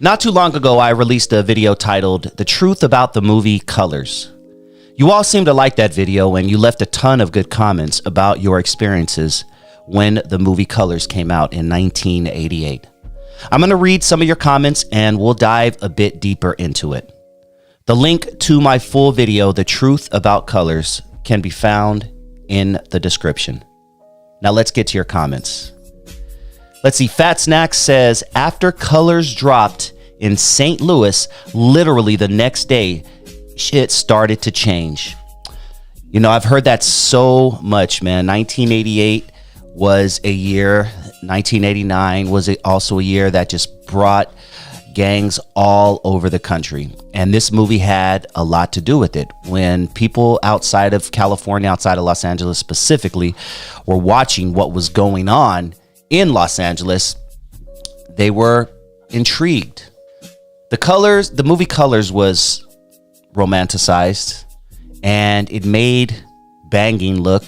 Not too long ago, I released a video titled The Truth About the Movie Colors. You all seem to like that video, and you left a ton of good comments about your experiences when the movie Colors came out in 1988. I'm going to read some of your comments and we'll dive a bit deeper into it. The link to my full video, The Truth About Colors, can be found in the description. Now let's get to your comments. Let's see. Fat Snack says, after Colors dropped in St. Louis, literally the next day, shit started to change. You know, I've heard that so much, man. 1988 was a year. 1989 was also a year that just brought gangs all over the country. And this movie had a lot to do with it. When people outside of California, outside of Los Angeles specifically, were watching what was going on in Los Angeles, they were intrigued. The movie Colors was romanticized, and it made banging look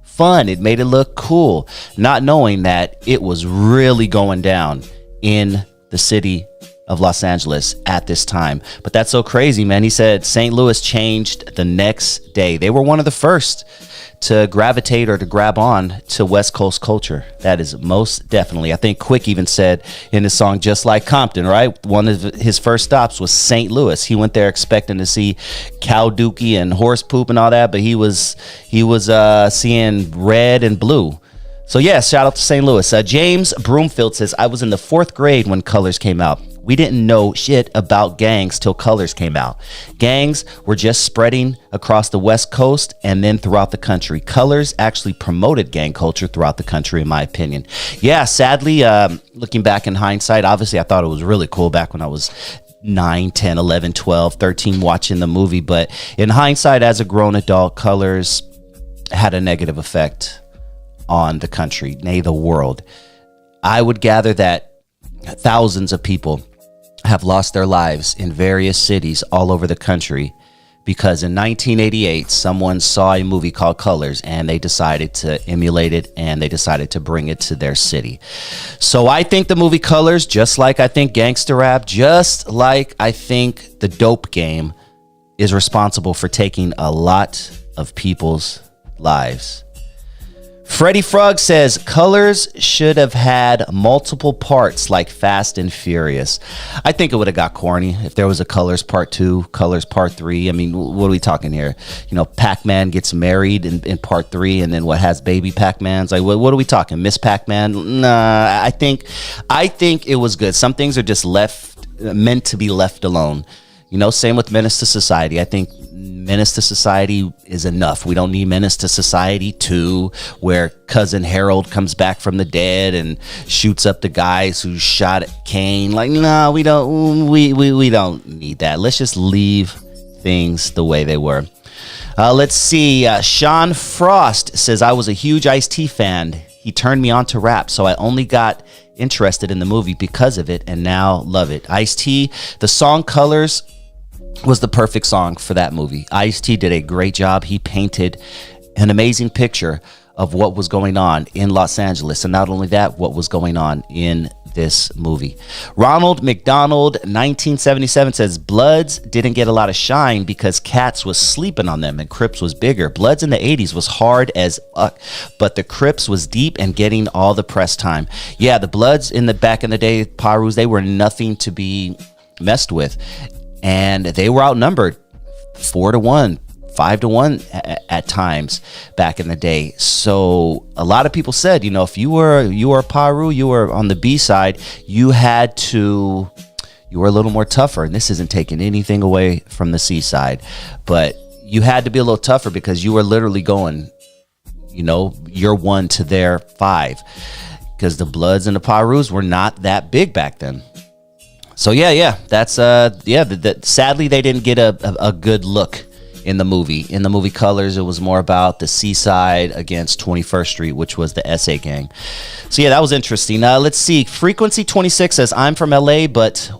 fun. It made it look cool, not knowing that it was really going down in the city of Los Angeles at this time. But that's so crazy, man. He said St. Louis changed the next day. They were one of the first to gravitate or to grab on to West Coast culture. That is most definitely. I think Quick even said in his song Just Like Compton, right? One of his first stops was St. Louis. He went there expecting to see cow dookie and horse poop and all that, but he was seeing red and blue. So yeah, shout out to St. Louis. James Broomfield says, I was in the 4th grade when Colors came out. We didn't know shit about gangs till Colors came out. Gangs were just spreading across the West Coast and then throughout the country. Colors actually promoted gang culture throughout the country, in my opinion. Yeah, sadly, looking back in hindsight, obviously I thought it was really cool back when I was 9, 10, 11, 12, 13 watching the movie. But in hindsight, as a grown adult, Colors had a negative effect on the country, nay, the world. I would gather that thousands of people have lost their lives in various cities all over the country because in 1988, someone saw a movie called Colors and they decided to emulate it and they decided to bring it to their city. So I think the movie Colors, just like I think gangster rap, just like I think the dope game, is responsible for taking a lot of people's lives. Freddie Frog says, Colors should have had multiple parts like Fast and Furious. I think it would have got corny if there was a Colors Part 2, Colors Part 3. I mean, what are we talking here? You know, Pac-Man gets married in Part 3 and then what has baby Pac-Mans? Like, what are we talking? Miss Pac-Man? Nah, I think it was good. Some things are just meant to be left alone. You know, same with Menace to Society. I think Menace to Society is enough. We don't need Menace to Society 2, where Cousin Harold comes back from the dead and shoots up the guys who shot at Kane. Like, no, we don't need that. Let's just leave things the way they were. Let's see. Sean Frost says, I was a huge Ice-T fan. He turned me on to rap, so I only got interested in the movie because of it and now love it. Ice-T, the song Colors was the perfect song for that movie. Ice-T did a great job. He painted an amazing picture of what was going on in Los Angeles, and not only that, what was going on in this movie. Ronald McDonald 1977 says Bloods didn't get a lot of shine because Cats was sleeping on them and Crips was bigger. Bloods in the 80s was hard as but the Crips was deep and getting all the press time. Yeah, the Bloods in the back in the day, Parus, they were nothing to be messed with, and they were outnumbered 4-1, 5-1 at times back in the day. So a lot of people said, you know, if you were Paru, you were on the B side, you were a little more tougher. And this isn't taking anything away from the C side, but you had to be a little tougher because you were literally going, you know, your 1 to their 5, because the Bloods and the Parus were not that big back then. So yeah, that's sadly they didn't get a good look in the movie. In the movie Colors, it was more about the Seaside against 21st Street, which was the SA gang. So yeah, that was interesting. Let's see. Frequency 26 says, I'm from LA, but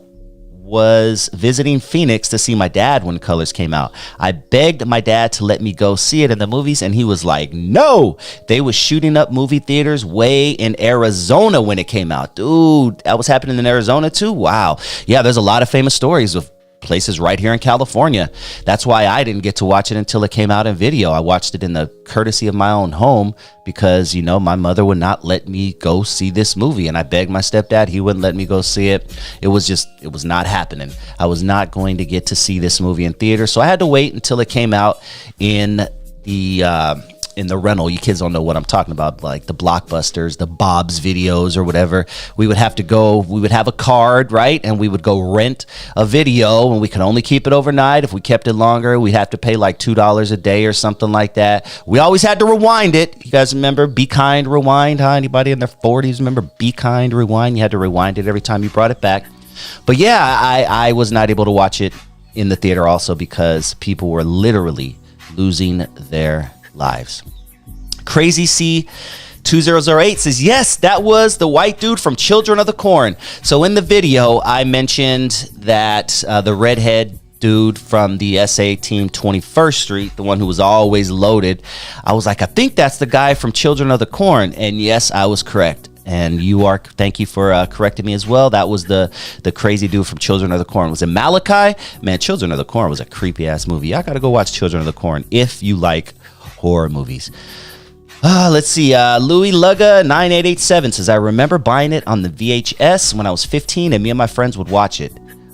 was visiting Phoenix to see my dad when Colors came out. I begged my dad to let me go see it in the movies, and he was like, no. They was shooting up movie theaters way in Arizona when it came out. Dude, that was happening in Arizona too? Wow. Yeah, there's a lot of famous stories of places right here in California. That's why I didn't get to watch it until it came out in video. I watched it in the courtesy of my own home because, you know, my mother would not let me go see this movie, and I begged my stepdad. He wouldn't let me go see it. It was not happening. I was not going to get to see this movie in theater, so I had to wait until it came out in the rental. You kids don't know what I'm talking about, like the Blockbusters, the Bob's videos or whatever. We would have a card, right? And we would go rent a video, and we could only keep it overnight. If we kept it longer, we'd have to pay like $2 a day or something like that. We always had to rewind it. You guys remember Be Kind Rewind, huh? Anybody in their 40s remember Be Kind Rewind? You had to rewind it every time you brought it back. But yeah, I was not able to watch it in the theater also because people were literally losing their lives. Crazy C 2008 says, yes, that was the white dude from Children of the Corn. So in the video, I mentioned that the redhead dude from the SA team 21st Street, the one who was always loaded, I was like, I think that's the guy from Children of the Corn. And yes, I was correct. And thank you for correcting me as well. That was the crazy dude from Children of the Corn. Was it Malachi? Man, Children of the Corn was a creepy ass movie. I gotta go watch Children of the Corn if you like horror movies. Let's see. Louis Lugga 9887 says, I remember buying it on the VHS when I was 15, and me and my friends would watch it.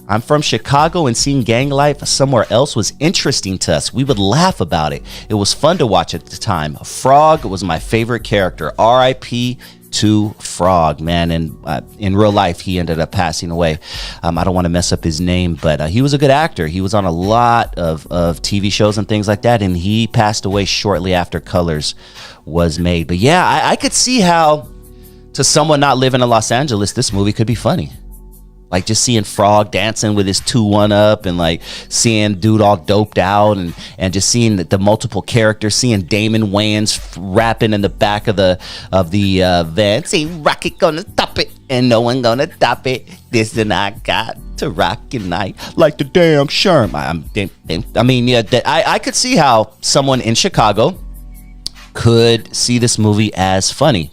I'm from Chicago, and seeing gang life somewhere else was interesting to us. We would laugh about it. It was fun to watch at the time. Frog was my favorite character. R.I.P. to Frog, man. And in real life, he ended up passing away. I don't want to mess up his name, but he was a good actor. He was on a lot of TV shows and things like that, and he passed away shortly after Colors was made. But yeah, I could see how, to someone not living in Los Angeles, this movie could be funny. Like just seeing Frog dancing with his 2-1-up, and like seeing dude all doped out, and just seeing the multiple characters, seeing Damon Wayans rapping in the back of the van, saying Rocket gonna stop it and no one gonna stop it. This and I got to rock at night like the damn Sherm. I mean, yeah, I could see how someone in Chicago could see this movie as funny.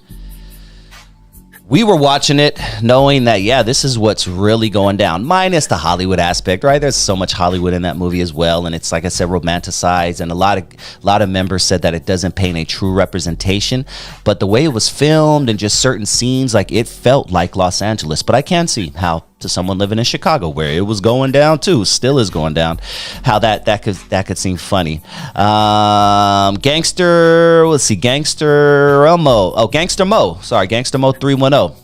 We were watching it knowing that, yeah, this is what's really going down, minus the Hollywood aspect, right? There's so much Hollywood in that movie as well, and it's, like I said, romanticized, and a lot of members said that it doesn't paint a true representation, but the way it was filmed and just certain scenes, like, it felt like Los Angeles. But I can see how, to someone living in Chicago, where it was going down too, still is going down, how that could seem funny. Gangster Mo 310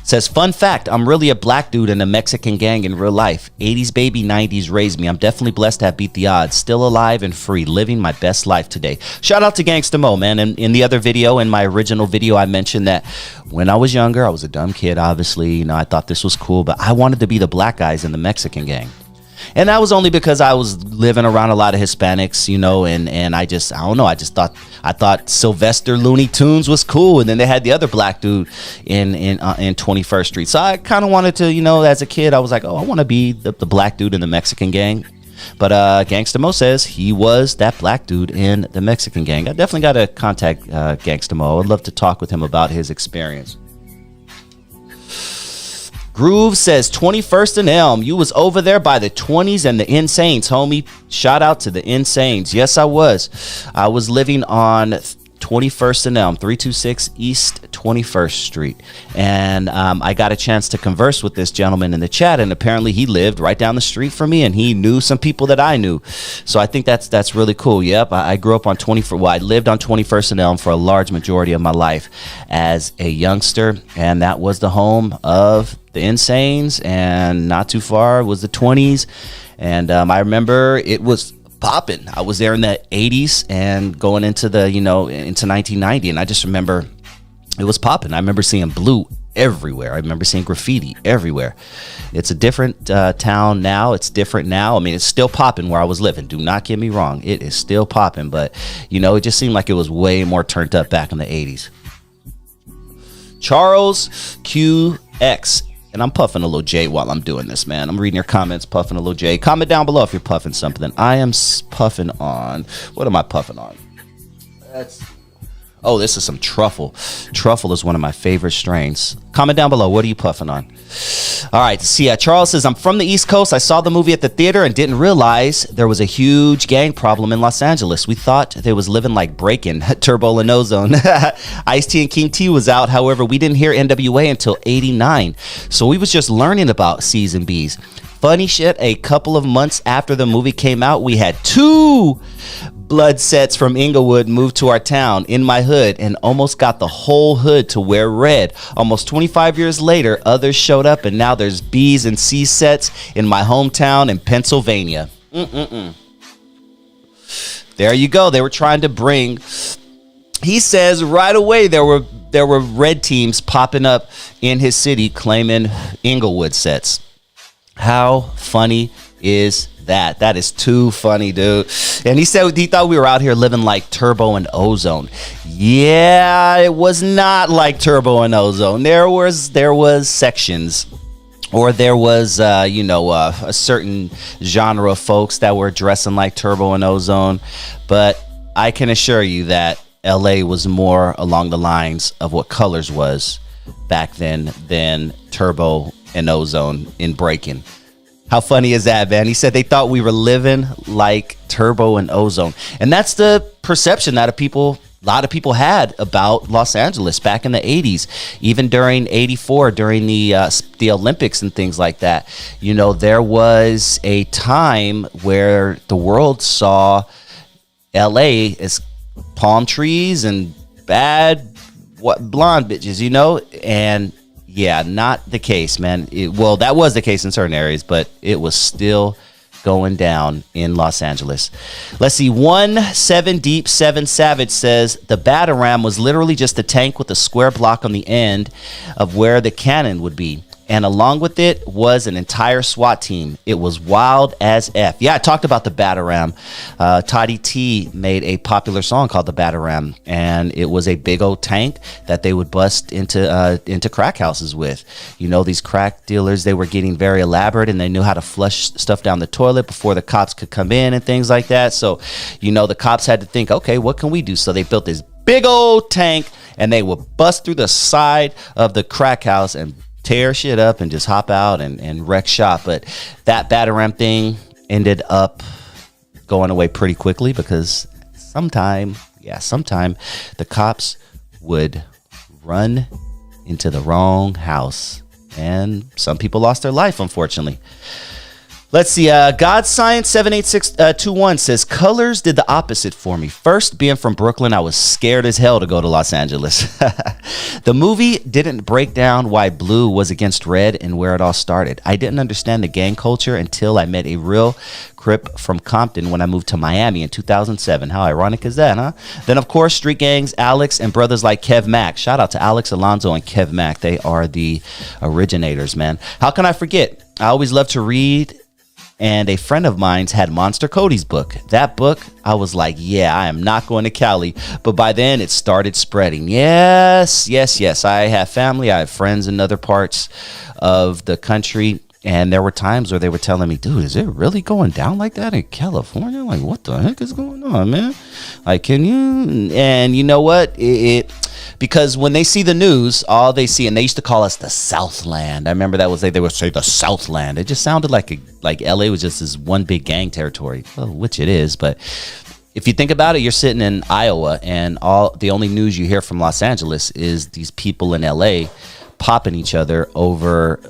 says, fun fact, I'm really a black dude in a Mexican gang in real life. 80s baby, 90s raised me. I'm definitely blessed to have beat the odds. Still alive and free, living my best life today. Shout out to Gangsta Mo, man. And in the other video, in my original video, I mentioned that when I was younger, I was a dumb kid, obviously. You know, I thought this was cool, but I wanted to be the black guys in the Mexican gang. And that was only because I was living around a lot of Hispanics, you know, and I don't know, I thought Sylvester Looney Tunes was cool, and then they had the other black dude in 21st Street. So I kind of wanted to, you know, as a kid, I was like, oh, I want to be the black dude in the Mexican gang. But Gangsta Mo says he was that black dude in the Mexican gang. I definitely got to contact Gangsta Mo. I'd love to talk with him about his experience. Groove says, 21st and Elm, you was over there by the 20s and the Insanes, homie. Shout out to the Insanes. Yes, I was. I was living on 21st and Elm, 326 East 21st Street. And I got a chance to converse with this gentleman in the chat, and apparently he lived right down the street from me, and he knew some people that I knew. So I think that's really cool. Yep, I grew up on I lived on 21st and Elm for a large majority of my life as a youngster, and that was the home of the Insanes, and not too far was the 20s. And I remember it was popping. I was there in the 80s and going into into 1990, and I just remember it was popping. I remember seeing blue everywhere. I remember seeing graffiti everywhere. It's a different town now. It's different now. I mean, it's still popping where I was living. Do not get me wrong. It is still popping, but you know, it just seemed like it was way more turned up back in the 80s. Charles QX And I'm puffing a little J while I'm doing this, man. I'm reading your comments, puffing a little J. Comment down below if you're puffing something. I am puffing on. What am I puffing on? Oh, this is some truffle. Truffle is one of my favorite strains. Comment down below. What are you puffing on? All right. See, Charles says, I'm from the East Coast. I saw the movie at the theater and didn't realize there was a huge gang problem in Los Angeles. We thought they was living like Breakin', Turbo and Ozone. Ice-T and King T was out. However, we didn't hear NWA until 89. So we was just learning about C's and B's. Funny shit, a couple of months after the movie came out, we had 2 blood sets from Inglewood moved to our town in my hood and almost got the whole hood to wear red. Almost 25 years later, others showed up and now there's B's and C sets in my hometown in Pennsylvania. There you go. They were trying to bring, he says right away there were red teams popping up in his city claiming Inglewood sets. How funny is that? That is too funny, dude. And he said he thought we were out here living like Turbo and Ozone. Yeah, it was not like Turbo and Ozone. There was sections, or there was a certain genre of folks that were dressing like Turbo and Ozone. But I can assure you that LA was more along the lines of what Colors was back then than Turbo and Ozone in Breakin'. How funny is that, man? He said they thought we were living like Turbo and Ozone. And that's the perception that a lot of people had about Los Angeles back in the 80s, even during 84, during the Olympics and things like that. You know, there was a time where the world saw LA as palm trees and bad blonde bitches, you know, and yeah, not the case, man. Well, that was the case in certain areas, but it was still going down in Los Angeles. Let's see. 7 Deep 7 Savage says the Batarang was literally just a tank with a square block on the end of where the cannon would be. And along with it was an entire SWAT team. It was wild as F. Yeah, I talked about the Batarang. Toddy T made a popular song called the Batarang, and it was a big old tank that they would bust into crack houses with. You know, these crack dealers, they were getting very elaborate, and they knew how to flush stuff down the toilet before the cops could come in and things like that. So, you know, the cops had to think, okay, what can we do? So they built this big old tank, and they would bust through the side of the crack house and tear shit up and just hop out and wreck shop. But that Batarang thing ended up going away pretty quickly because sometime the cops would run into the wrong house and some people lost their life, unfortunately. Let's see. God Science 78621 says Colors did the opposite for me. First, being from Brooklyn, I was scared as hell to go to Los Angeles. The movie didn't break down why blue was against red and where it all started. I didn't understand the gang culture until I met a real Crip from Compton when I moved to Miami in 2007. How ironic is that, huh? Then, of course, street gangs, Alex, and brothers like Kev Mack. Shout out to Alex Alonzo and Kev Mack. They are the originators, man. How can I forget? I always love to read. And a friend of mine's had Monster Cody's book. That book, I was like, yeah, I am not going to Cali. But by then, it started spreading. Yes. I have family. I have friends in other parts of the country. And there were times where they were telling me, dude, is it really going down like that in California? Like, what the heck is going on, man? Like, can you? And you know what? Because when they see the news, all they see, and they used to call us the Southland. I remember that was they would say the Southland. It just sounded like LA was just this one big gang territory, well, which it is. But if you think about it, you're sitting in Iowa, and the only news you hear from Los Angeles is these people in LA popping each other over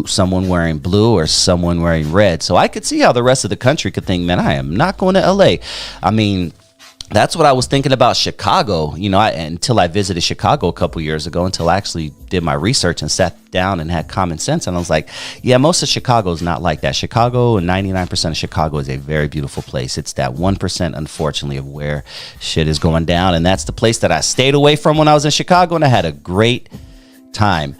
someone wearing blue or someone wearing red. So I could see how the rest of the country could think, man, I am not going to LA. I mean, that's what I was thinking about Chicago, you know, until I visited Chicago a couple years ago, until I actually did my research and sat down and had common sense. And I was like, yeah, most of Chicago is not like that. Chicago, and 99% of Chicago is a very beautiful place. It's that 1%, unfortunately, of where shit is going down. And that's the place that I stayed away from when I was in Chicago, and I had a great time.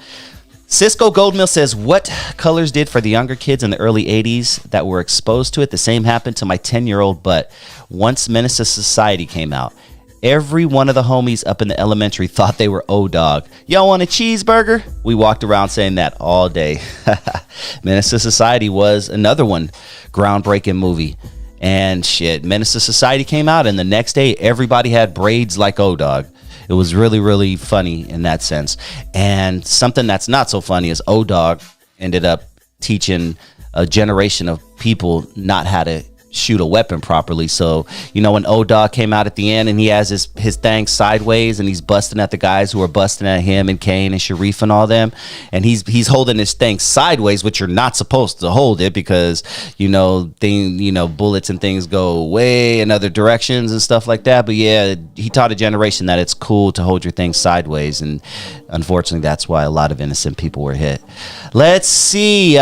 Cisco Goldmill says, what Colors did for the younger kids in the early 80s that were exposed to it, the same happened to my 10-year-old butt once Menace to Society came out. Every one of the homies up in the elementary thought they were O-Dog. Y'all want a cheeseburger? We walked around saying that all day. Menace to Society was another one. Groundbreaking movie. And shit, Menace to Society came out, and the next day, everybody had braids like O-Dog. It was really, really funny in that sense. And something that's not so funny is O-Dog ended up teaching a generation of people not how to shoot a weapon properly. So, you know, when O-Dog came out at the end and he has his thing sideways and he's busting at the guys who are busting at him and Kane and Sharif and all them, and he's holding his thing sideways, which you're not supposed to hold it because, you know, bullets and things go way in other directions and stuff like that. But yeah, he taught a generation that it's cool to hold your thing sideways, and unfortunately that's why a lot of innocent people were hit. Let's see.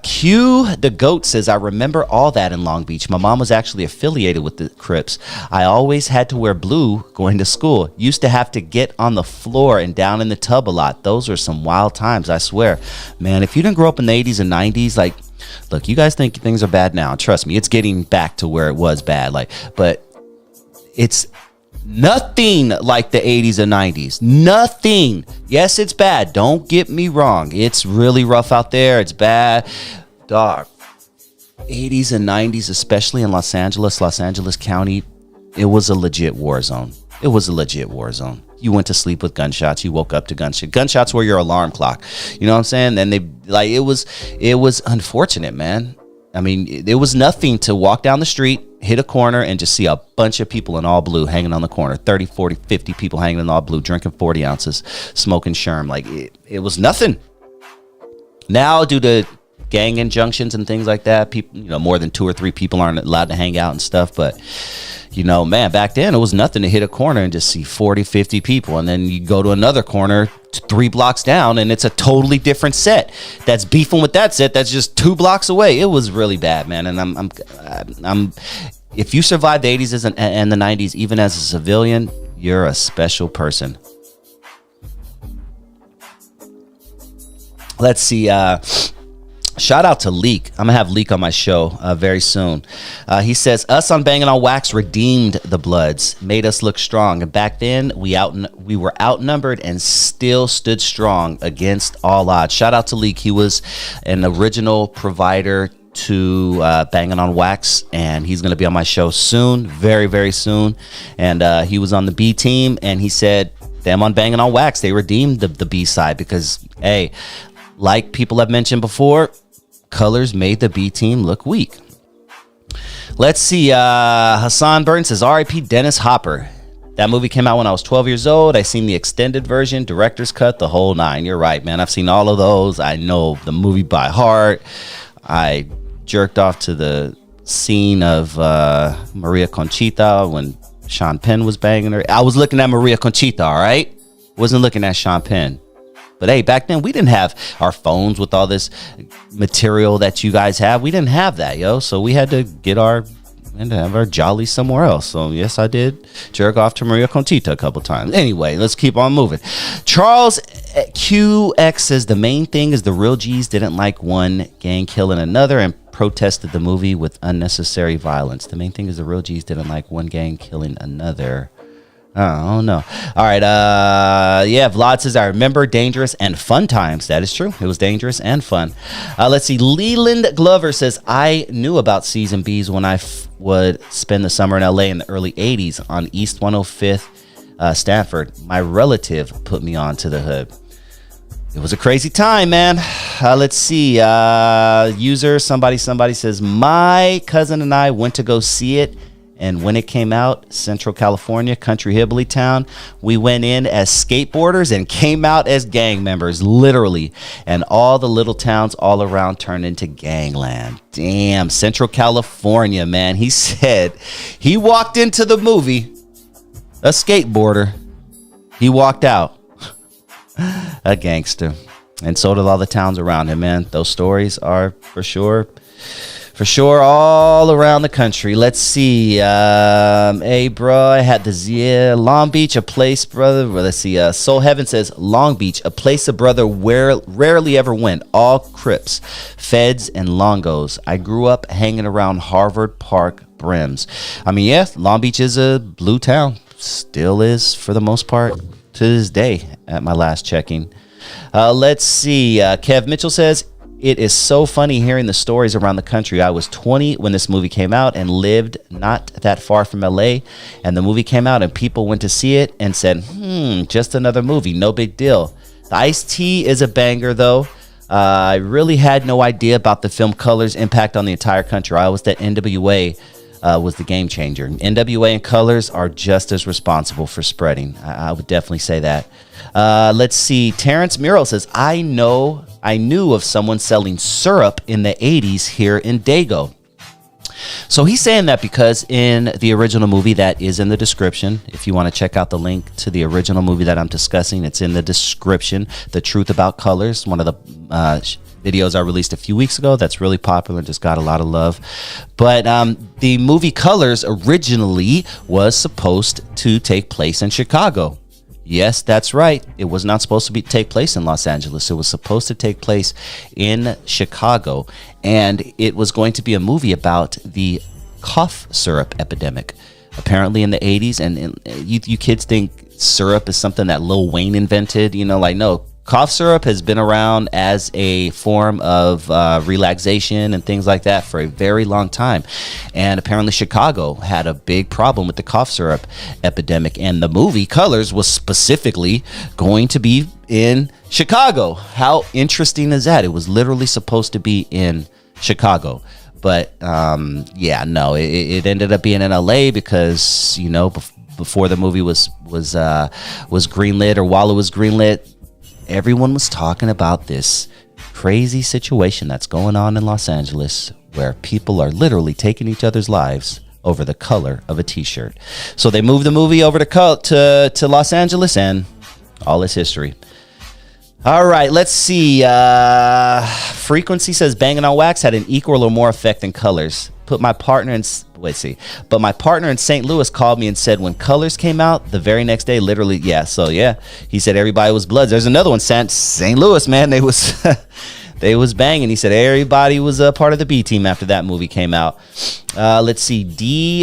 Q the Goat says, I remember all that in Long Beach. My mom was actually affiliated with the Crips. I always had to wear blue going to school. Used to have to get on the floor and down in the tub a lot. Those were some wild times, I swear. Man, if you didn't grow up in the 80s and 90s, like, look, you guys think things are bad now. Trust me, it's getting back to where it was bad. Like, but it's nothing like the 80s and 90s. Nothing. Yes, it's bad. Don't get me wrong. It's really rough out there. It's bad. Dog. 80s and 90s, especially in Los Angeles County, it was a legit war zone. It was a legit war zone. You went to sleep with gunshots. You woke up to gunshots. Gunshots were your alarm clock. You know what I'm saying? And it was unfortunate, man. I mean, there was nothing to walk down the street, hit a corner, and just see a bunch of people in all blue hanging on the corner. 30, 40, 50 people hanging in all blue, drinking 40 ounces, smoking Sherm. Like, it was nothing. Now, due to gang injunctions and things like that, people, you know, more than 2 or 3 people aren't allowed to hang out and stuff. But, you know, man, back then it was nothing to hit a corner and just see 40, 50 people. And then you go to another corner 3 blocks down and it's a totally different set that's beefing with that set that's just 2 blocks away. It was really bad, man. And I'm if you survived the 80s and the 90s, even as a civilian, you're a special person. Let's see. Shout out to Leak. I'm gonna have Leak on my show very soon. He says, us on Banging on Wax redeemed the Bloods, made us look strong, and back then we were outnumbered and still stood strong against all odds. Shout out to Leak. He was an original provider to Banging on Wax, and he's gonna be on my show soon, very, very soon. And he was on the B team, and he said them on Banging on Wax, they redeemed the B side because, hey, like people have mentioned before, colors made the B team look weak. Let's see. Hassan Burton says, R.I.P. Dennis Hopper. That movie came out when I was 12 years old. I seen the extended version, director's cut, the whole 9. You're right, man. I've seen all of those. I know the movie by heart. I jerked off to the scene of Maria Conchita when Sean Penn was banging her. I was looking at Maria Conchita, all right? Wasn't looking at Sean Penn. But hey, back then we didn't have our phones with all this material that you guys have. We didn't have that, yo. So we had to have our jolly somewhere else. So yes, I did jerk off to Maria Conchita a couple times. Anyway, let's keep on moving. Charles QX says the main thing is the real G's didn't like one gang killing another and protested the movie with unnecessary violence. The main thing is the real G's didn't like one gang killing another. Oh, no. All right. Yeah, Vlad says, I remember dangerous and fun times. That is true. It was dangerous and fun. Let's see. Leland Glover says, I knew about C's and B's when I would spend the summer in LA in the early 80s on East 105th, Stanford. My relative put me on to the hood. It was a crazy time, man. Let's see. User, somebody says, my cousin and I went to go see it. And when it came out, Central California, country hillbilly town, we went in as skateboarders and came out as gang members, literally. And all the little towns all around turned into gangland. Damn, Central California, man. He said he walked into the movie, a skateboarder. He walked out, a gangster. And so did all the towns around him, man. Those stories are for sure all around the country. Let's see. Hey, bro, I had this, Long Beach, a place, brother. Let's see. Soul Heaven says, Long Beach, a place a brother rarely ever went. All Crips, Feds, and Longos. I grew up hanging around Harvard Park brims. I mean, yeah, Long Beach is a blue town. still is for the most part to this day at my last checking. Let's see. Kev Mitchell says, it is so funny hearing the stories around the country. I was 20 when this movie came out and lived not that far from LA. And the movie came out and people went to see it and said, just another movie. No big deal. The Ice-T is a banger, though. I really had no idea about the film Colors' impact on the entire country. I was that NWA was the game changer. NWA and Colors are just as responsible for spreading. I would definitely say that. Let's see. Terrence Muro says, I knew of someone selling syrup in the 80s here in Dago. So he's saying that because in the original movie that is in the description, if you want to check out the link to the original movie that I'm discussing, it's in the description. The Truth About Colors, one of the videos I released a few weeks ago that's really popular and just got a lot of love. But the movie Colors originally was supposed to take place in Chicago. Yes, that's right. It was not supposed to take place in Los Angeles. It was supposed to take place in Chicago. And it was going to be a movie about the cough syrup epidemic. Apparently in the 80s, and you kids think syrup is something that Lil Wayne invented. No. Cough syrup has been around as a form of relaxation and things like that for a very long time. And apparently Chicago had a big problem with the cough syrup epidemic. And the movie Colors was specifically going to be in Chicago. How interesting is that? It was literally supposed to be in Chicago. But it ended up being in LA because, before the movie was greenlit, or while it was greenlit, everyone was talking about this crazy situation that's going on in Los Angeles where people are literally taking each other's lives over the color of a t-shirt. So they moved the movie over to Los Angeles, and all is history. All right, let's see. Frequency says Banging on Wax had an equal or more effect than Colors. But my partner in St. Louis called me and said when Colors came out the very next day, literally, he said everybody was Bloods. There's another one, St. Louis, man. They was banging. He said everybody was a part of the B team after that movie came out. Let's see.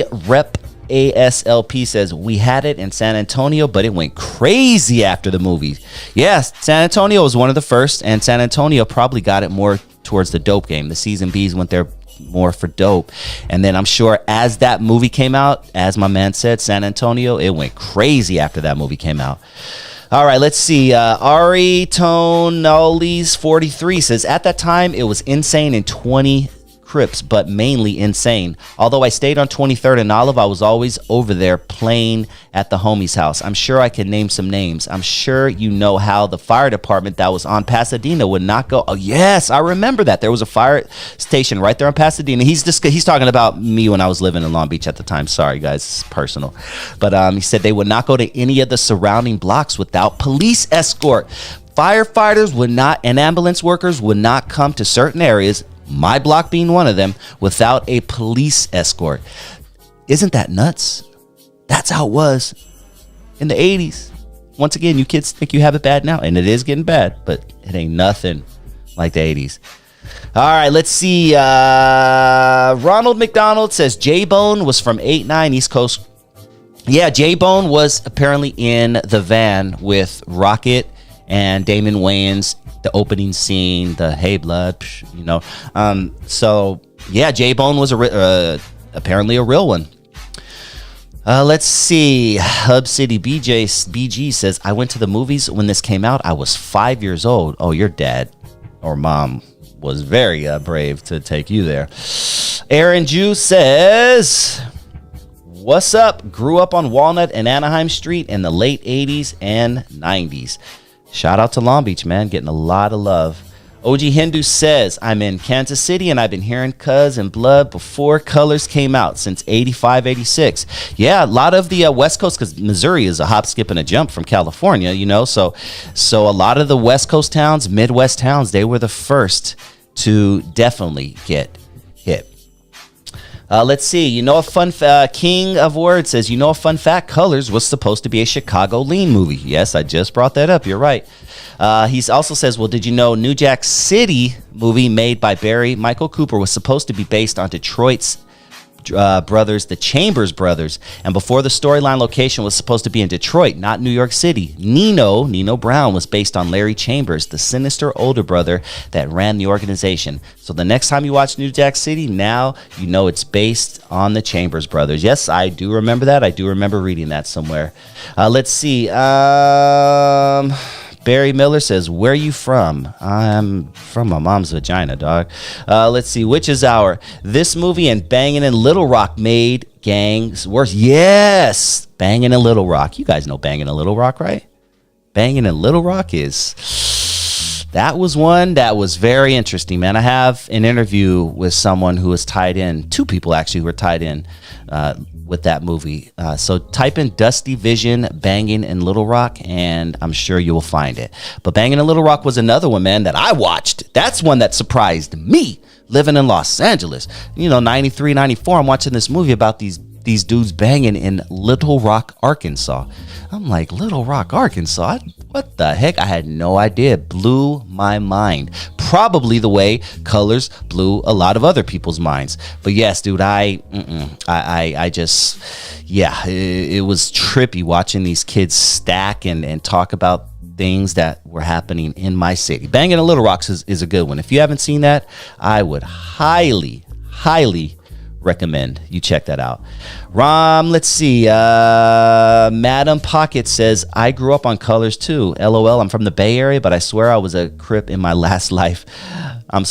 DREPASLP says we had it in San Antonio, but it went crazy after the movie. Yes, San Antonio was one of the first, and San Antonio probably got it more towards the dope game. The C's and B's went there more for dope. And then I'm sure as that movie came out, as my man said, San Antonio, it went crazy after that movie came out. All right, let's see. Ari Tonali's 43 says, at that time, it was insane in 20 Crips, but mainly insane. Although I stayed on 23rd and Olive, I was always over there playing at the homie's house. I'm sure I can name some names. I'm sure you know how the fire department that was on Pasadena would not go. Oh, yes, I remember that. There was a fire station right there on Pasadena. He's talking about me when I was living in Long Beach at the time. Sorry, guys, it's personal. But he said they would not go to any of the surrounding blocks without police escort. Firefighters would not, and ambulance workers would not come to certain areas, my block being one of them, without a police escort. Isn't that nuts? That's how it was in the 80s. Once again, you kids think you have it bad now, and it is getting bad, but it ain't nothing like the 80s. All right, let's see. Ronald McDonald says J-Bone was from 8-9 East Coast. Yeah, J-Bone was apparently in the van with Rocket and Damon Wayans, the opening scene, the hey blood, so yeah, J-Bone was apparently a real one. Let's see. Hub City BG says, I went to the movies when this came out. I was 5 years old. Oh, your dad or mom was very brave to take you there. Aaron Jew says, what's up? Grew up on Walnut and Anaheim Street in the late 80s and 90s. Shout out to Long Beach, man. Getting a lot of love. OG Hindu says, I'm in Kansas City and I've been hearing Cuz and Blood before Colors came out since 85, 86. Yeah, a lot of the West Coast, because Missouri is a hop, skip, and a jump from California, so a lot of the West Coast towns, Midwest towns, they were the first to definitely get hit. Let's see. A fun King of Words says, a fun fact, Colors was supposed to be a Chicago lean movie. Yes, I just brought that up. You're right. He also says, well, did you know New Jack City movie made by Barry Michael Cooper was supposed to be based on Detroit's brothers, the Chambers brothers. And before the storyline location was supposed to be in Detroit, not New York City, Nino Brown was based on Larry Chambers, the sinister older brother that ran the organization. So the next time you watch New Jack City, now you know it's based on the Chambers brothers. Yes, I do remember that. I do remember reading that somewhere. Let's see. Barry Miller says, where are you from? I'm from my mom's vagina, dog. Let's see. Which is our this movie and Bangin' in Little Rock made gangs worse? Yes. Bangin' in Little Rock. You guys know Bangin' in Little Rock, right? Bangin' in Little Rock that was one that was very interesting, man. I have an interview with someone who was tied in. Two people actually who were tied in with that movie. So type in Dusty Vision Banging in Little Rock, and I'm sure you will find it. But Banging in Little Rock was another one, man, that I watched. That's one that surprised me living in Los Angeles. 93, 94, I'm watching this movie about these dudes banging in Little Rock, Arkansas. I'm like, Little Rock, Arkansas? What the heck? I had no idea. It blew my mind. Probably the way Colors blew a lot of other people's minds. But yes, dude, I just, yeah, it was trippy watching these kids stack and talk about things that were happening in my city. Banging in Little Rock is a good one. If you haven't seen that, I would highly recommend you check that out. Let's see. Madam Pocket says, I grew up on Colors too. LOL, I'm from the Bay Area, but I swear I was a Crip in my last life. I'm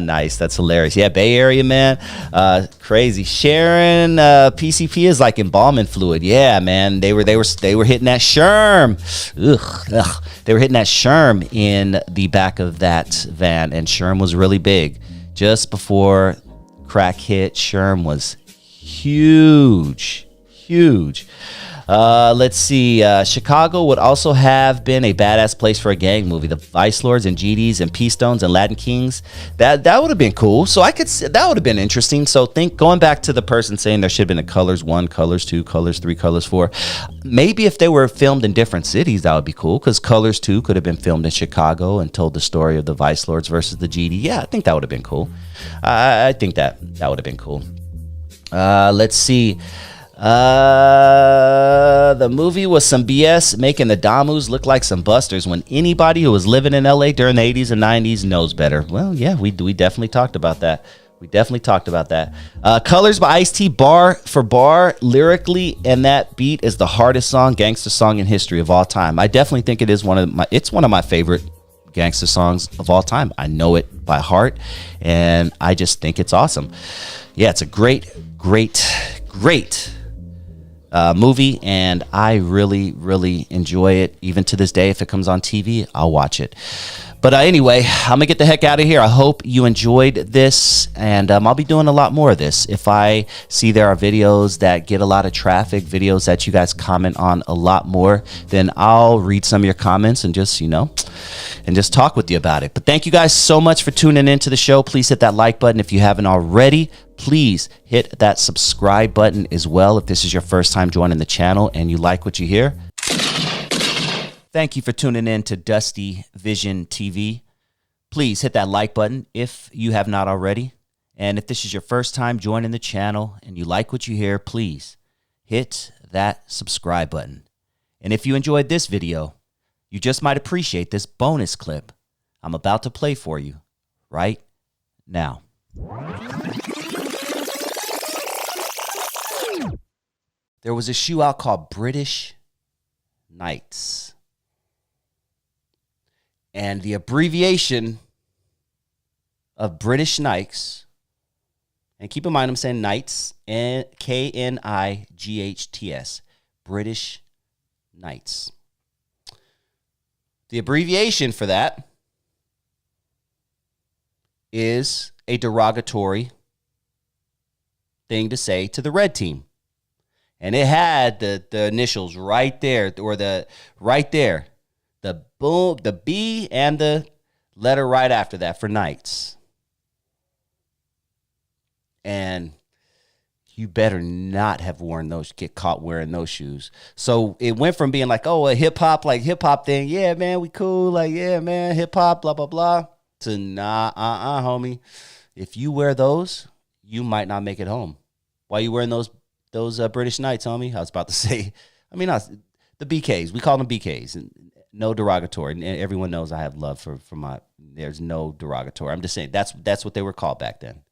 nice. That's hilarious. Yeah, Bay Area, man. Crazy. Sharon, PCP is like embalming fluid. Yeah, man. They were hitting that Sherm. Ugh. They were hitting that Sherm in the back of that van, and Sherm was really big. Just before crack hit, Sherm was huge. Let's see. Chicago would also have been a badass place for a gang movie. The Vice Lords and GDs and P-Stones and Latin Kings. That would have been cool. So that would have been interesting. So going back to the person saying there should have been a Colors 1, Colors 2, Colors 3, Colors 4. Maybe if they were filmed in different cities, that would be cool. Because Colors 2 could have been filmed in Chicago and told the story of the Vice Lords versus the GD. Yeah, I think that would have been cool. I think that would have been cool. Let's see. The movie was some BS, making the Damus look like some busters when anybody who was living in LA during the 80s and 90s knows better. Well, yeah, we definitely talked about that. Colors by Ice-T, bar for bar, lyrically, and that beat is the hardest gangster song in history of all time. I definitely think it's one of my favorite gangster songs of all time. I know it by heart, and I just think it's awesome. Yeah, it's a great movie, and I really enjoy it. Even to this day, if it comes on TV, I'll watch it. But anyway, I'm gonna get the heck out of here. I hope you enjoyed this, and I'll be doing a lot more of this. If I see there are videos that get a lot of traffic, videos that you guys comment on a lot more, then I'll read some of your comments and just talk with you about it. But thank you guys so much for tuning into the show. Please hit that like button if you haven't already. Please hit that subscribe button as well if this is your first time joining the channel and you like what you hear. Thank you for tuning in to Dusty Vision TV. Please hit that like button if you have not already. And if this is your first time joining the channel and you like what you hear, please hit that subscribe button. And if you enjoyed this video, you just might appreciate this bonus clip I'm about to play for you right now. There was a shoe out called British Knights. And the abbreviation of British Knights, and keep in mind I'm saying Knights, Knights, British Knights. The abbreviation for that is a derogatory thing to say to the red team. And it had the initials right there, the B and the letter right after that for Knights. And you better not have get caught wearing those shoes. So it went from being like, oh, a hip hop thing. Yeah, man, we cool. Like, yeah, man, hip hop, blah, blah, blah. To nah, homie. If you wear those, you might not make it home. Why you wearing those British Knights, homie? I was about to say, the BKs. We call them BKs. And no derogatory. And everyone knows I have love for my, there's no derogatory. I'm just saying that's what they were called back then.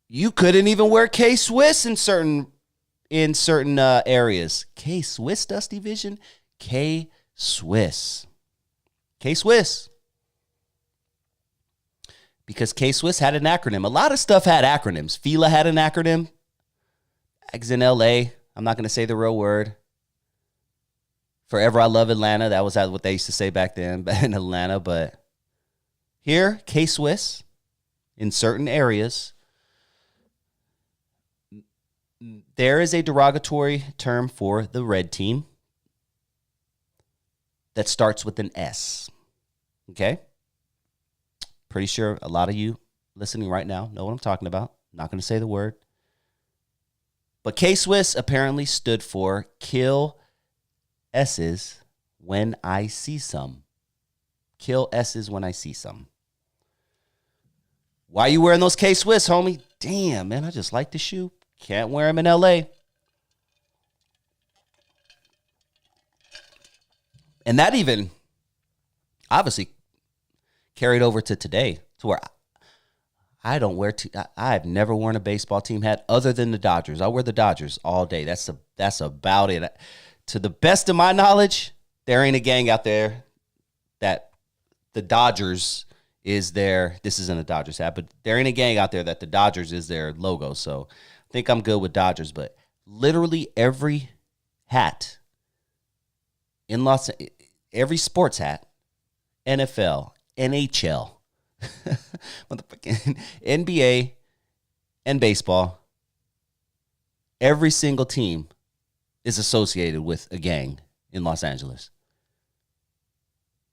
You couldn't even wear K-Swiss in certain areas. K-Swiss, Dusty Vision? K-Swiss. K-Swiss. Because K-Swiss had an acronym. A lot of stuff had acronyms. Fila had an acronym. Eggs in L.A. I'm not going to say the real word. Forever I Love Atlanta. That was what they used to say back then in Atlanta. But here, K-Swiss, in certain areas, there is a derogatory term for the red team that starts with an S. Okay? Pretty sure a lot of you listening right now know what I'm talking about. Not going to say the word. But K-Swiss apparently stood for Kill S's When I See Some. Kill S's When I See Some. Why you wearing those K-Swiss, homie? Damn, man, I just like the shoe. Can't wear them in L.A. And that even obviously carried over to today, to where I don't wear. I've never worn a baseball team hat other than the Dodgers. I wear the Dodgers all day. That's about it. To the best of my knowledge, there ain't a gang out there that the Dodgers is their. This isn't a Dodgers hat, but there ain't a gang out there that the Dodgers is their logo. So I think I'm good with Dodgers. But literally every hat in every sports hat, NFL, NHL, motherfucking NBA, and baseball, every single team is associated with a gang in Los Angeles.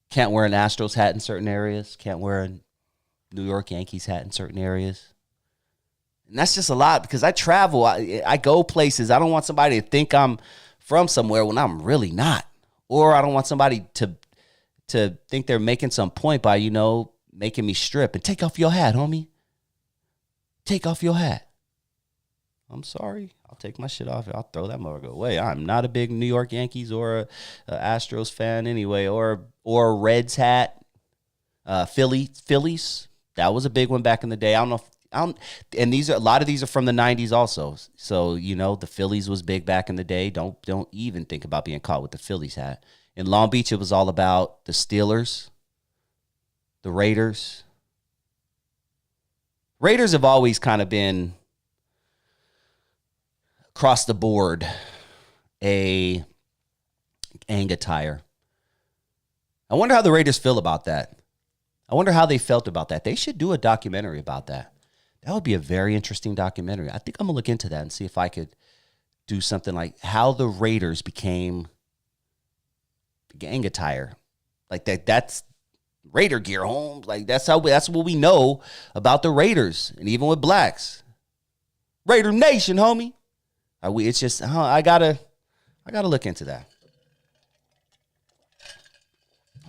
Can't wear an Astros hat in certain areas. Can't wear a New York Yankees hat in certain areas. And that's just a lot because I travel. I go places. I don't want somebody to think I'm from somewhere when I'm really not. Or I don't want somebody to think they're making some point by, making me strip. And take off your hat, homie. Take off your hat. I'm sorry. I'll take my shit off. I'll throw that motherfucker away. I'm not a big New York Yankees or a Astros fan anyway. Or a Reds hat. Phillies. That was a big one back in the day. I don't know and a lot of these are from the 90s also. So, the Phillies was big back in the day. Don't even think about being caught with the Phillies hat. In Long Beach, it was all about the Steelers, the Raiders. Raiders have always kind of been across the board a gang attire. I wonder how the Raiders feel about that. I wonder how they felt about that. They should do a documentary about that. That would be a very interesting documentary. I think I'm going to look into that and see if I could do something like how the Raiders became gang attire. Like that's Raider gear, home. Like that's what we know about the Raiders. And even with blacks. Raider Nation, homie. It's just I gotta look into that.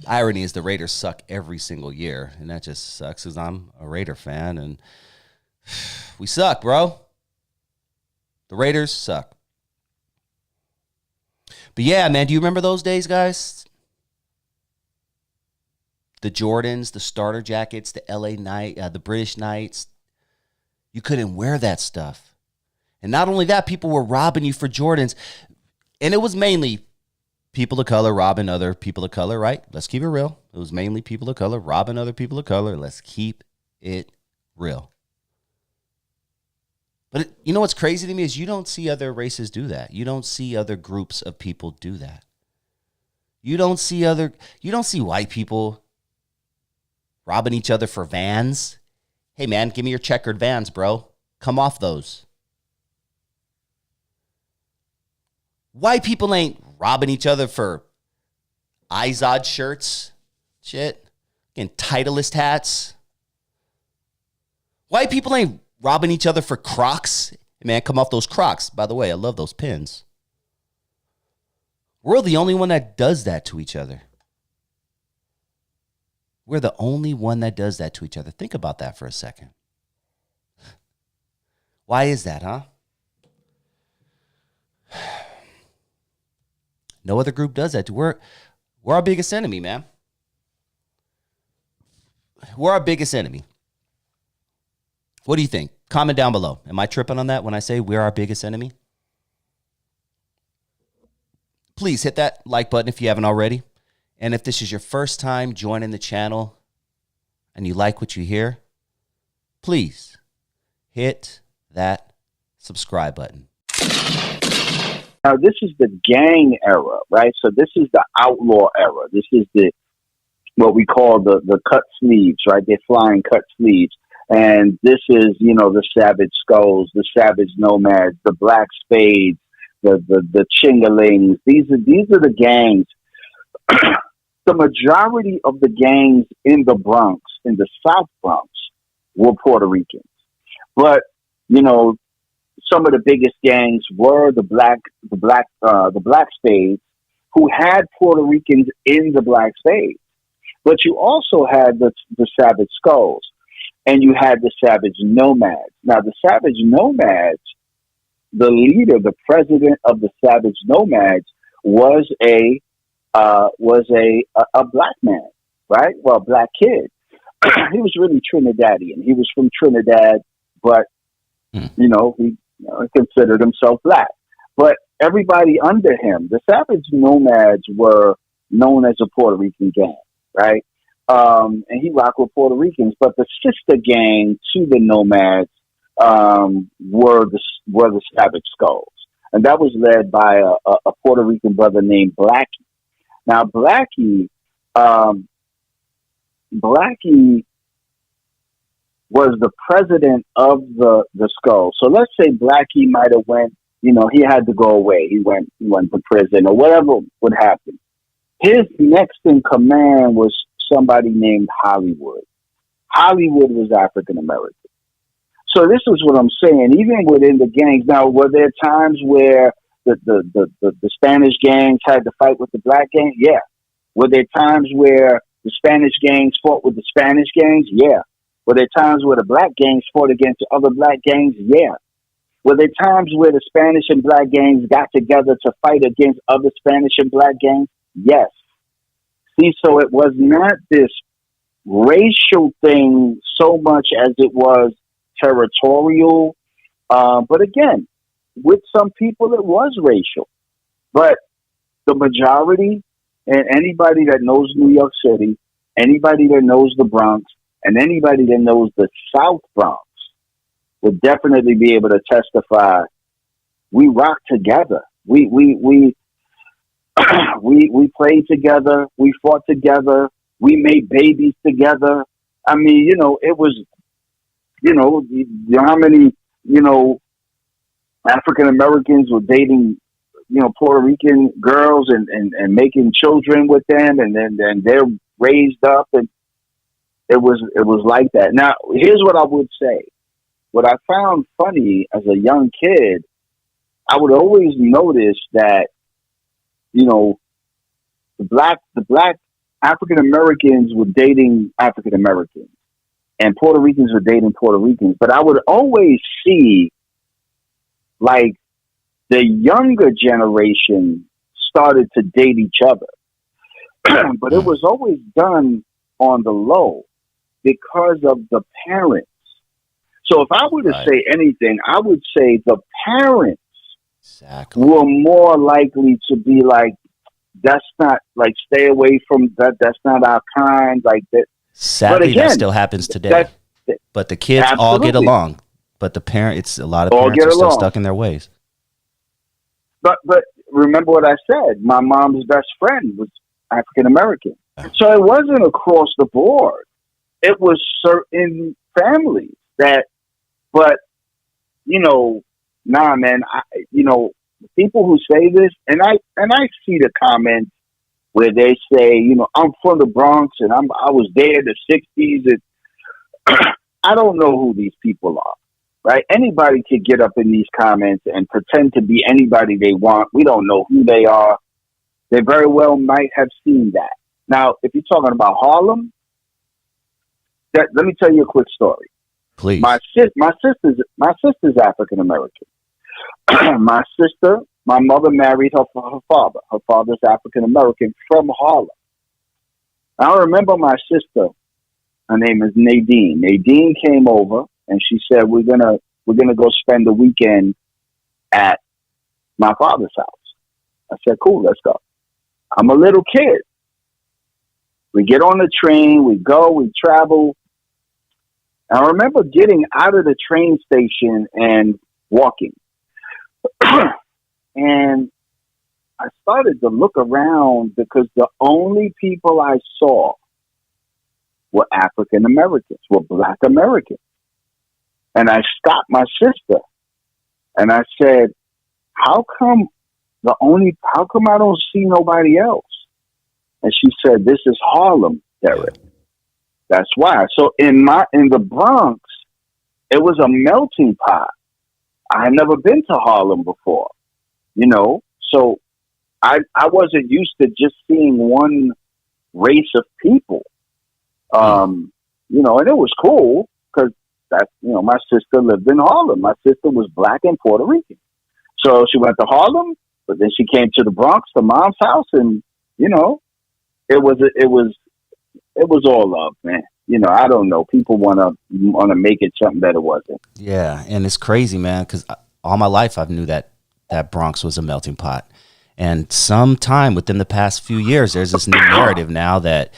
Irony is the Raiders suck every single year, and that just sucks because I'm a Raider fan, and we suck, bro. The Raiders suck. But yeah, man, do you remember those days, guys? The Jordans, the starter jackets, the the British Knights. You couldn't wear that stuff. And not only that, people were robbing you for Jordans. And it was mainly people of color robbing other people of color, right? Let's keep it real. It was mainly people of color robbing other people of color. Let's keep it real. But you know what's crazy to me is you don't see other races do that. You don't see other groups of people do that. You don't see white people robbing each other for Vans. Hey man, give me your checkered Vans, bro. Come off those. White people ain't robbing each other for Izod shirts. Shit. Getting Titleist hats. White people ain't robbing each other for Crocs. Man, come off those Crocs. By the way, I love those pins. We're the only one that does that to each other. We're the only one that does that to each other. Think about that for a second. Why is that, huh? No other group does that. We're our biggest enemy, man. We're our biggest enemy. What do you think? Comment down below. Am I tripping on that when I say we're our biggest enemy? Please hit that like button if you haven't already. And if this is your first time joining the channel and you like what you hear, please hit that subscribe button. Now, this is the gang era, right? So this is the outlaw era. This is what we call the cut sleeves, right? They're flying cut sleeves. And this is, the Savage Skulls, the Savage Nomads, the Black Spades, the Chingalings. These are the gangs. The majority of the gangs in the Bronx, in the South Bronx, were Puerto Ricans. But, some of the biggest gangs were the Black Spades, who had Puerto Ricans in the Black Spades. But you also had the Savage Skulls, and you had the Savage Nomads. Now, the Savage Nomads, the leader, the president of the Savage Nomads, was a black man, right? Well, a black kid. He was really Trinidadian. He was from Trinidad, but he considered himself black. But everybody under him, the Savage Nomads, were known as a Puerto Rican gang, right? And he rocked with Puerto Ricans. But the sister gang to the Nomads were the Savage Skulls, and that was led by a Puerto Rican brother named Blackie. Now, Blackie was the president of the Skulls. So let's say Blackie might have went, he had to go away. He went to prison or whatever would happen. His next in command was somebody named Hollywood. Hollywood was African American. So this is what I'm saying. Even within the gangs, now, were there times where the Spanish gangs had to fight with the black gang? Yeah. Were there times where the Spanish gangs fought with the Spanish gangs? Yeah. Were there times where the black gangs fought against the other black gangs? Yeah. Were there times where the Spanish and black gangs got together to fight against other Spanish and black gangs? Yes. See, so it was not this racial thing so much as it was territorial. But again, with some people, it was racial. But the majority, and anybody that knows New York City, anybody that knows the Bronx, and anybody that knows the South Bronx would definitely be able to testify. We rocked together. We played together. We fought together. We made babies together. I mean, it was, how many, African Americans were dating, Puerto Rican girls and making children with them, and then they're raised up, and it was like that. Now, here's what I would say. What I found funny as a young kid, I would always notice that, the black African Americans were dating African Americans, and Puerto Ricans were dating Puerto Ricans. But I would always see, like, the younger generation started to date each other. But it was always done on the low because of the parents. So if I were to say anything, I would say the parents were more likely to be like, that's not, like, stay away from that. That's not our kind. Like that. Sadly, that still happens today. But the kids all get along. But the a lot of parents are still stuck in their ways. But remember what I said. My mom's best friend was African American. So it wasn't across the board. It was certain families that, but, nah, man, people who say this, and I see the comments where they say, I'm from the Bronx and I was there in the 60s. And I don't know who these people are, right? Anybody could get up in these comments and pretend to be anybody they want. We don't know who they are. They very well might have seen that. Now, if you're talking about Harlem, let me tell you a quick story. Please. My sister's African American. My sister, my mother married her father. Her father's African American from Harlem. I remember my sister. Her name is Nadine. Nadine came over and she said, "We're gonna go spend the weekend at my father's house." I said, "Cool, let's go." I'm a little kid. We get on the train, we go, we travel. I remember getting out of the train station and walking. And I started to look around because the only people I saw were African Americans, were Black Americans. And I stopped my sister and I said, how come I don't see nobody else? And she said, "This is Harlem, Derek. That's why." So in the Bronx, it was a melting pot. I had never been to Harlem before, so I wasn't used to just seeing one race of people, and it was cool because my sister lived in Harlem. My sister was Black and Puerto Rican, so she went to Harlem, but then she came to the Bronx, to Mom's house, and it was all love, man. I don't know. People want to make it something that it wasn't. Yeah, and it's crazy, man, because all my life I've knew that Bronx was a melting pot. And sometime within the past few years, there's this new narrative now that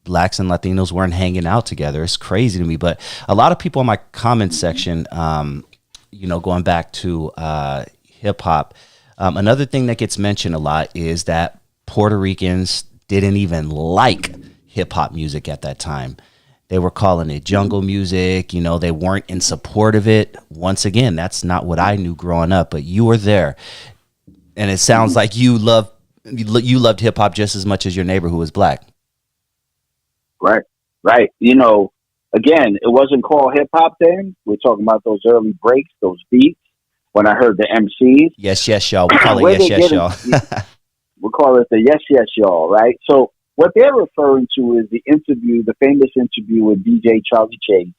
Blacks and Latinos weren't hanging out together. It's crazy to me. But a lot of people in my comment section, going back to hip hop, another thing that gets mentioned a lot is that Puerto Ricans didn't even like hip hop music at that time. They were calling it jungle music. They weren't in support of it. Once again, that's not what I knew growing up, but you were there. And it sounds like you loved hip hop just as much as your neighbor who was Black. Right. Again, it wasn't called hip hop then. We're talking about those early breaks, those beats. When I heard the MCs. Yes, y'all. We call it yes, y'all. We'll call it the yes, y'all, right? So what they're referring to is the famous interview with DJ Charlie Chase,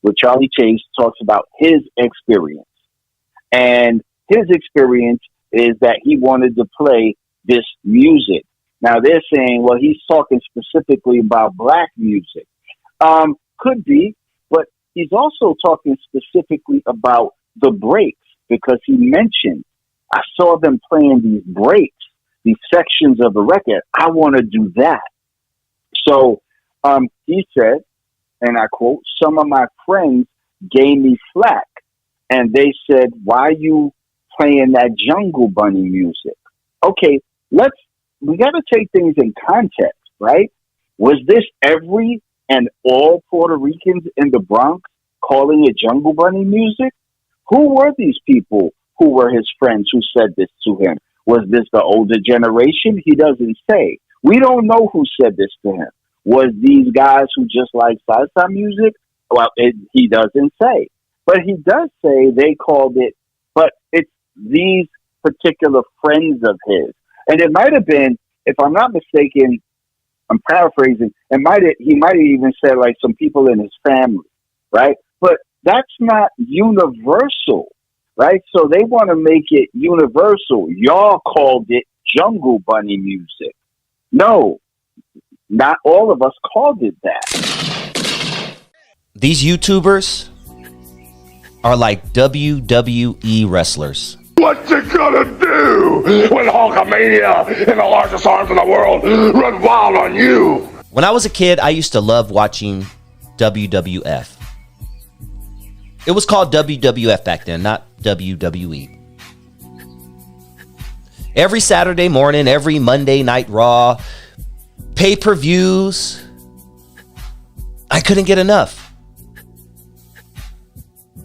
where Charlie Chase talks about his experience. And his experience is that he wanted to play this music. Now they're saying, well, he's talking specifically about Black music. Could be, but he's also talking specifically about the breaks, because he mentioned, I saw them playing these breaks, these sections of the record. I want to do that. So he said, and I quote, "Some of my friends gave me flack, and they said, why you playing that Jungle Bunny music?" Okay, we got to take things in context, right? Was this every and all Puerto Ricans in the Bronx calling it Jungle Bunny music? Who were these people who were his friends who said this to him? Was this the older generation? He doesn't say. We don't know who said this to him. Was these guys who just like salsa music? Well, he doesn't say. But he does say they called it, but it's these particular friends of his. And it might have been, if I'm not mistaken, I'm paraphrasing, he might have even said like some people in his family, right? But that's not universal, right? So they want to make it universal. Y'all called it Jungle Bunny music. No, not all of us called it that. These YouTubers are like WWE wrestlers. What you gonna do when Hulkamania and the largest arms in the world run wild on you? When I was a kid, I used to love watching WWF. It was called WWF back then, not WWE. Every Saturday morning, every Monday Night Raw, pay-per-views, I couldn't get enough.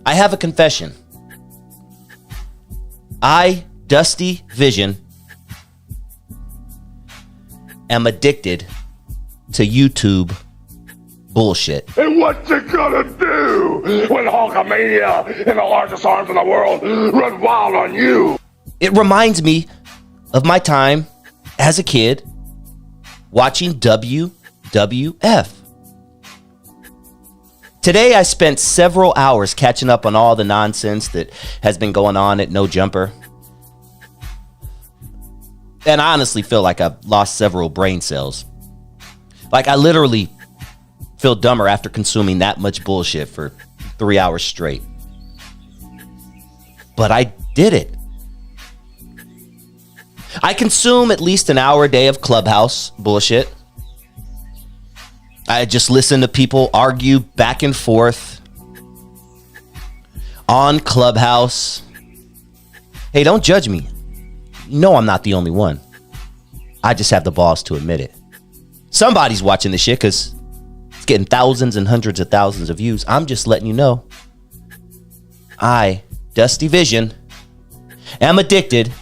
I have a confession. I, Dusty Vision, am addicted to YouTube bullshit. And what you gonna do when Hulkamania and the largest arms in the world run wild on you? It reminds me of my time as a kid watching WWF. Today, I spent several hours catching up on all the nonsense that has been going on at No Jumper. And I honestly feel like I've lost several brain cells. Like, I literally feel dumber after consuming that much bullshit for 3 hours straight. But I did it. I consume at least an hour a day of Clubhouse bullshit. I just listen to people argue back and forth on Clubhouse. Hey, don't judge me. No, I'm not the only one. I just have the balls to admit it. Somebody's watching this shit because it's getting thousands and hundreds of thousands of views. I'm just letting you know. I, Dusty Vision, am addicted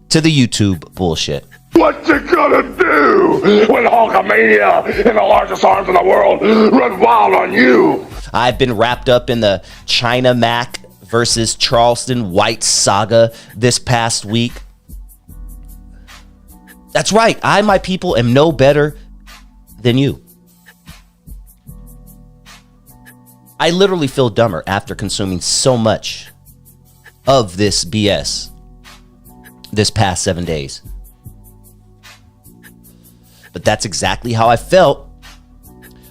to the YouTube bullshit. What you gonna do when Hulkamania and the largest arms in the world run wild on you? I've been wrapped up in the China Mac versus Charleston White saga this past week. That's right. I, my people, am no better than you. I literally feel dumber after consuming so much of this BS this past 7 days. But that's exactly how I felt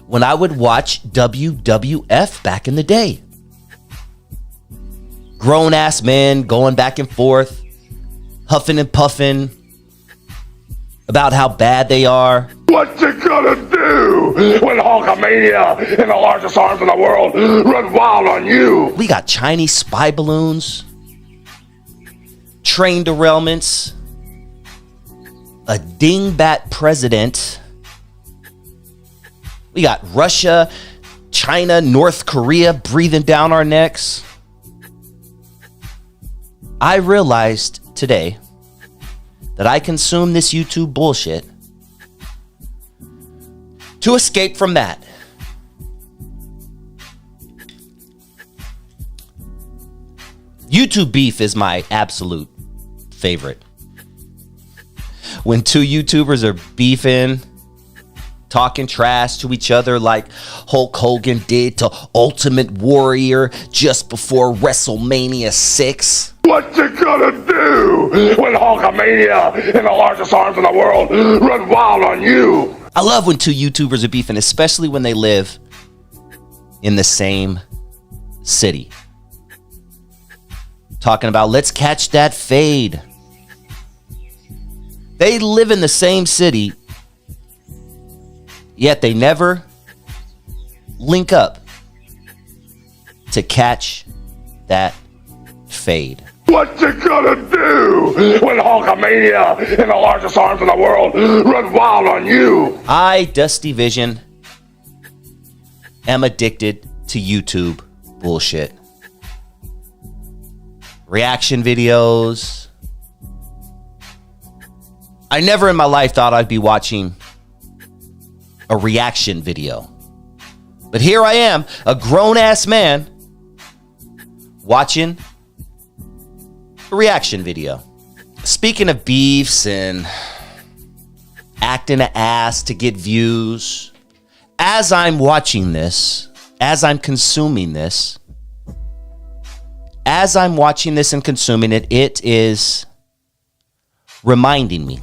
when I would watch WWF back in the day. Grown-ass men going back and forth, huffing and puffing about how bad they are. What you gonna do when Hulkamania and the largest arms in the world run wild on you? We got Chinese spy balloons, train derailments, a dingbat president. We got Russia, China, North Korea breathing down our necks. I realized today that I consume this YouTube bullshit to escape from that. YouTube beef is my absolute favorite. When two YouTubers are beefing, talking trash to each other like Hulk Hogan did to Ultimate Warrior just before WrestleMania 6. What you gonna do when Hulkamania and the largest arms in the world run wild on you? I love when two YouTubers are beefing, especially when they live in the same city. Talking about, let's catch that fade. They live in the same city, yet they never link up to catch that fade. What you gonna do when Hulkamania and the largest arms in the world run wild on you? I, Dusty Vision, am addicted to YouTube bullshit. Reaction videos. I never in my life thought I'd be watching a reaction video. But here I am, a grown-ass man, watching a reaction video. Speaking of beefs and acting an ass to get views, as I'm watching this, as I'm consuming this, as I'm watching this and consuming it, it is reminding me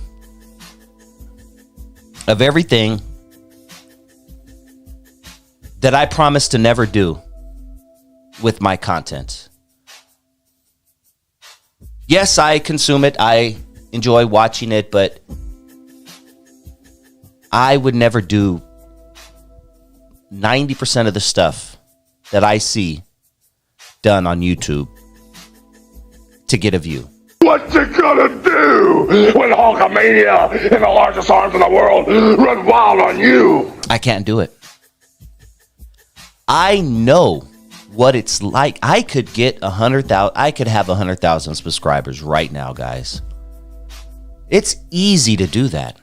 of everything that I promised to never do with my content. Yes, I consume it. I enjoy watching it, but I would never do 90% of the stuff that I see done on YouTube to get a view. What you gonna do when Hulkamania and the largest arms in the world run wild on you? I can't do it. I know what it's like. I could get 100,000. I could have 100,000 subscribers right now, guys. It's easy to do that.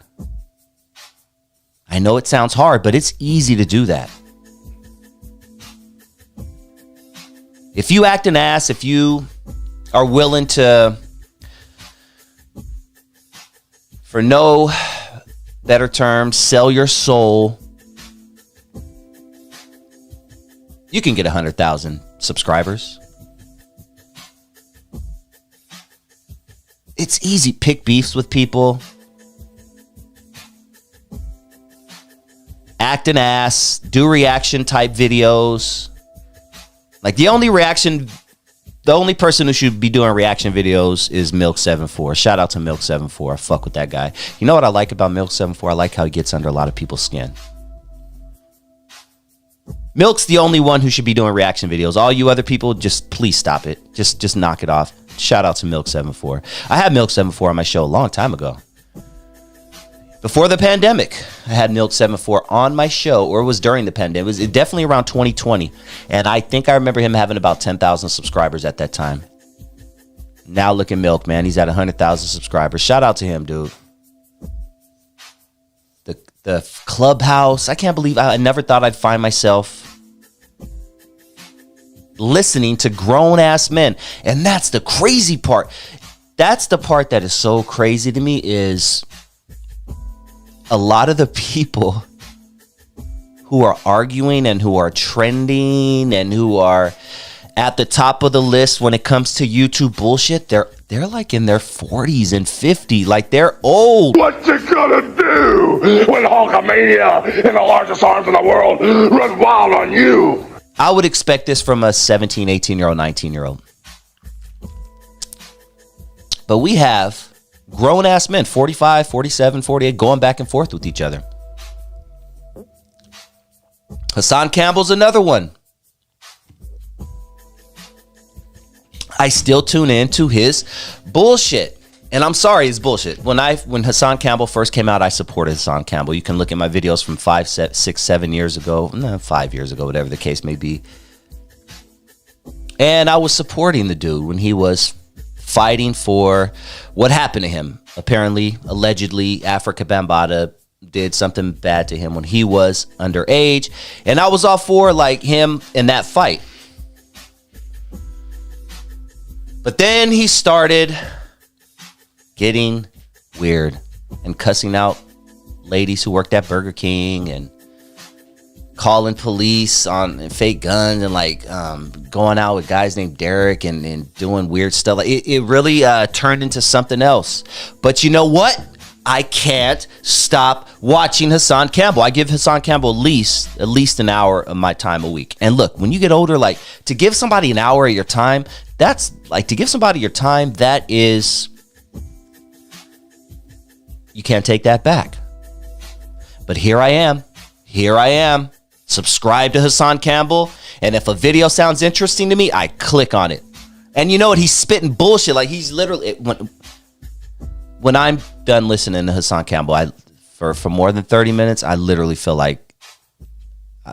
I know it sounds hard, but it's easy to do that. If you act an ass, if you are willing to, for no better term, sell your soul You can get 100,000 subscribers. It's easy. Pick beefs with people. Act an ass. Do reaction type videos. Like the only person who should be doing reaction videos is Milk74. Shout out to Milk74. I fuck with that guy. You know what I like about Milk74? I like how he gets under a lot of people's skin. Milk's the only one who should be doing reaction videos. All you other people, just please stop it. Just knock it off. Shout out to Milk74. I had Milk74 on my show a long time ago. Before the pandemic, I had Milk74 on my show, or it was during the pandemic. It was definitely around 2020. And I think I remember him having about 10,000 subscribers at that time. Now look at Milk, man. He's at 100,000 subscribers. Shout out to him, dude. The Clubhouse. I can't believe I never thought I'd find myself listening to grown-ass men. And that's the crazy part. That's the part that is so crazy to me is a lot of the people who are arguing and who are trending and who are at the top of the list when it comes to YouTube bullshit, they're like in their 40s and 50s. Like they're old. What you gonna do when Hulkamania and the largest arms in the world run wild on you? I would expect this from a 17, 18-year-old, 19-year-old. But we have grown-ass men, 45, 47, 48, going back and forth with each other. Hassan Campbell's another one. I still tune in to his bullshit. And I'm sorry, it's bullshit. When Hassan Campbell first came out, I supported Hassan Campbell. You can look at my videos from 5, 6, 7 years ago. 5 years ago, whatever the case may be. And I was supporting the dude when he was fighting for what happened to him. Apparently, allegedly, Africa Bambaataa did something bad to him when he was underage. And I was all for like him in that fight. But then he started getting weird and cussing out ladies who worked at Burger King and calling police on fake guns and like going out with guys named Derek and doing weird stuff. Like it really turned into something else. But you know what? I can't stop watching Hassan Campbell. I give Hassan Campbell at least an hour of my time a week. And look, when you get older, like to give somebody an hour of your time, that's like to give somebody your time, that is, you can't take that back. But here I am, subscribe to Hassan Campbell. And if a video sounds interesting to me, I click on it. And you know what? He's spitting bullshit. Like he's literally, when I'm done listening to Hassan Campbell, for more than 30 minutes, I literally feel like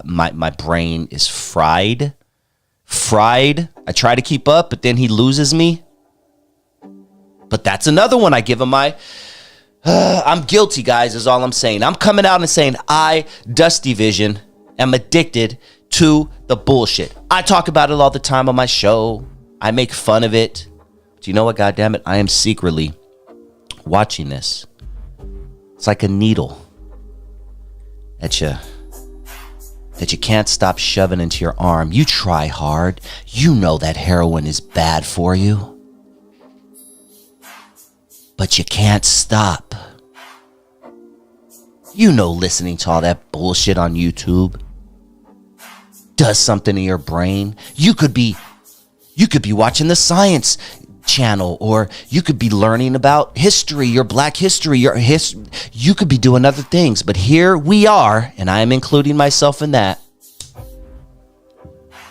my brain is fried. I try to keep up, but then he loses me. But that's another one I give him my... I'm guilty, guys, is all I'm saying. I'm coming out and saying I, Dusty Vision, am addicted to the bullshit. I talk about it all the time on my show. I make fun of it. But you know what, goddammit? I am secretly watching this. It's like a needle that you can't stop shoving into your arm. You try hard. You know that heroin is bad for you. But you can't stop. You know listening to all that bullshit on YouTube does something to your brain. You could be watching the Science Channel, or you could be learning about history, your black history, you could be doing other things. But here we are, and I am including myself in that,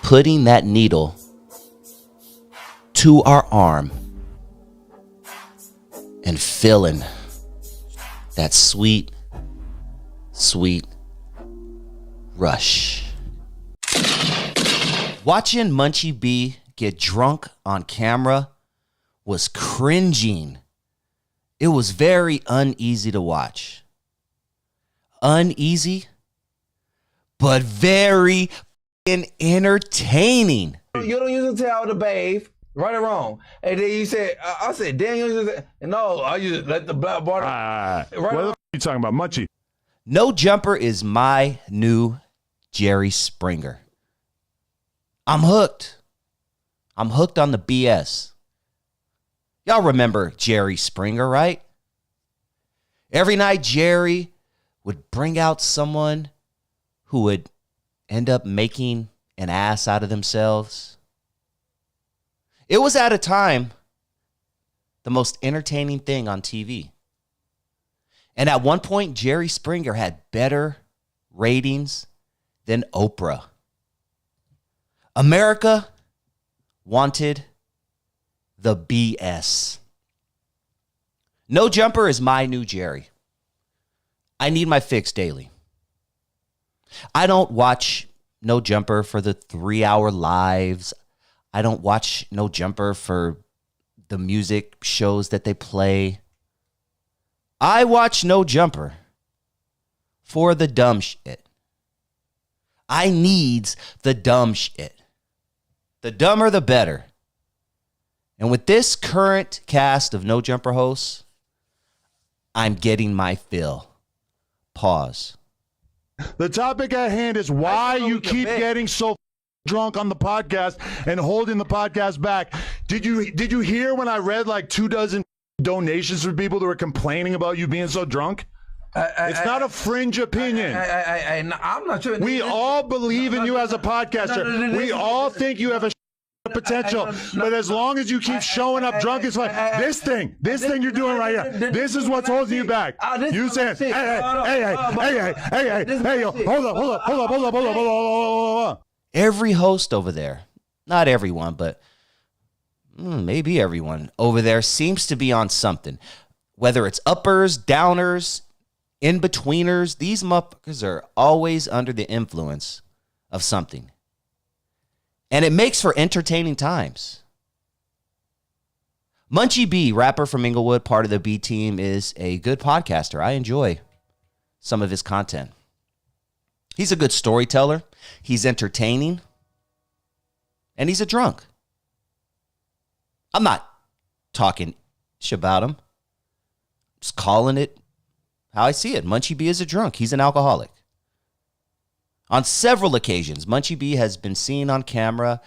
putting that needle to our arm and feeling that sweet, sweet rush. Watching Munchie B get drunk on camera was cringing. It was very uneasy to watch. Uneasy, but very entertaining. You don't use a towel to bathe, right or wrong. And then you said, I said, damn, you use it. No, I just let the black bar. What are you talking about, Munchie? No Jumper is my new Jerry Springer. I'm hooked. I'm hooked on the BS. Y'all remember Jerry Springer, right? Every night, Jerry would bring out someone who would end up making an ass out of themselves. It was at a time the most entertaining thing on TV. And at one point, Jerry Springer had better ratings than Oprah. America wanted the BS. No Jumper is my new Jerry. I need my fix daily. I don't watch No Jumper for the 3-hour lives. I don't watch No Jumper for the music shows that they play. I watch No Jumper for the dumb shit. I needs the dumb shit. The dumber, the better. And with this current cast of No Jumper hosts, I'm getting my fill. Pause. The topic at hand is why you keep getting so drunk on the podcast and holding the podcast back. Did you hear when I read like 24 donations for people that were complaining about you being so drunk? It's not a fringe opinion. I'm not sure. We all believe in you as a podcaster. We all think you have a potential. But as long as you keep showing up drunk, it's like this thing you're doing right here. This is what's holding you back. You saying, hey, yo, hold up. Every host over there, not everyone, but maybe everyone over there seems to be on something. Whether it's uppers, downers, in-betweeners, these motherfuckers are always under the influence of something. And it makes for entertaining times. Munchie B, rapper from Inglewood, part of the B team, is a good podcaster. I enjoy some of his content. He's a good storyteller. He's entertaining. And he's a drunk. I'm not talking shit about him. Just calling it how I see it. Munchie B is a drunk. He's an alcoholic. On several occasions, Munchie B has been seen on camera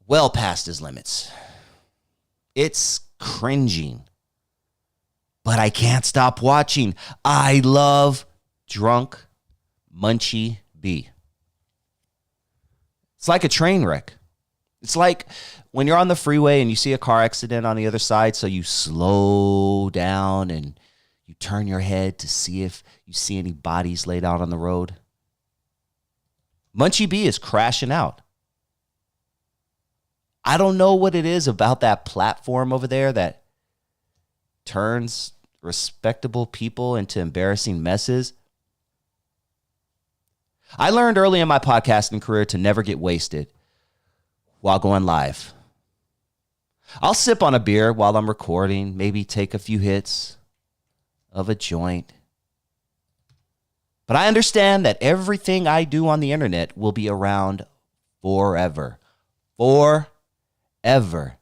well past his limits. It's cringing. But I can't stop watching. I love drunk Munchie B. It's like a train wreck. It's like when you're on the freeway and you see a car accident on the other side, so you slow down and you turn your head to see if you see any bodies laid out on the road. Munchie B is crashing out. I don't know what it is about that platform over there that turns respectable people into embarrassing messes. I learned early in my podcasting career to never get wasted while going live. I'll sip on a beer while I'm recording, maybe take a few hits of a joint. But I understand that everything I do on the internet will be around forever. Forever. Ever,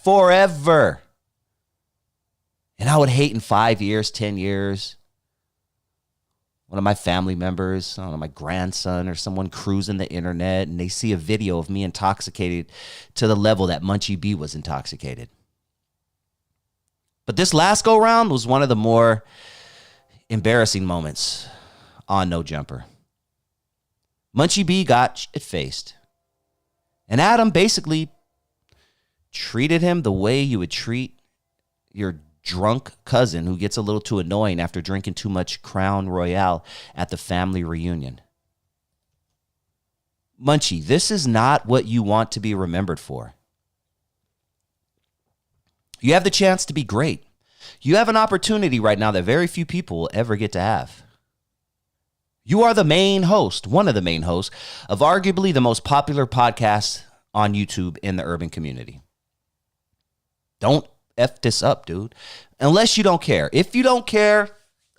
forever. And I would hate in 5 years, 10 years, one of my family members, I don't know, my grandson or someone cruising the internet and they see a video of me intoxicated to the level that Munchie B was intoxicated. But this last go round was one of the more embarrassing moments on No Jumper. Munchie B got shit-faced. And Adam basically treated him the way you would treat your drunk cousin who gets a little too annoying after drinking too much Crown Royale at the family reunion. Munchie, this is not what you want to be remembered for. You have the chance to be great. You have an opportunity right now that very few people will ever get to have. You are the main host, one of the main hosts, of arguably the most popular podcast on YouTube in the urban community. Don't F this up, dude. Unless you don't care. If you don't care,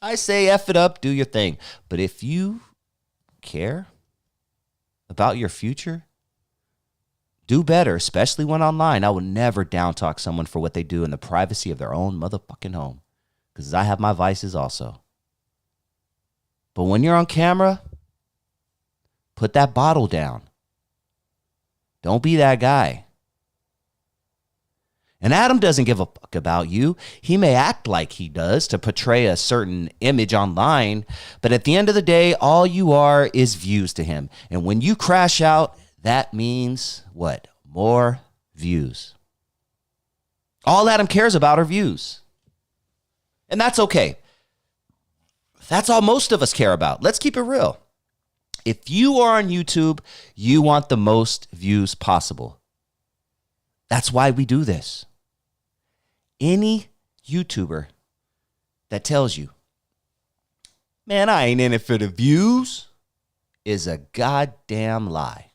I say F it up, do your thing. But if you care about your future, do better, especially when online. I will never down talk someone for what they do in the privacy of their own motherfucking home. Because I have my vices also. But when you're on camera, Put that bottle down. Don't be that guy. And Adam doesn't give a fuck about you. He may act like he does to portray a certain image online, but at the end of the day, all you are is views to him. And when you crash out, that means what? More views. All Adam cares about are views. And that's okay. That's all most of us care about. Let's keep it real. If you are on YouTube, you want the most views possible. That's why we do this. Any YouTuber that tells you, man, I ain't in it for the views, is a goddamn lie.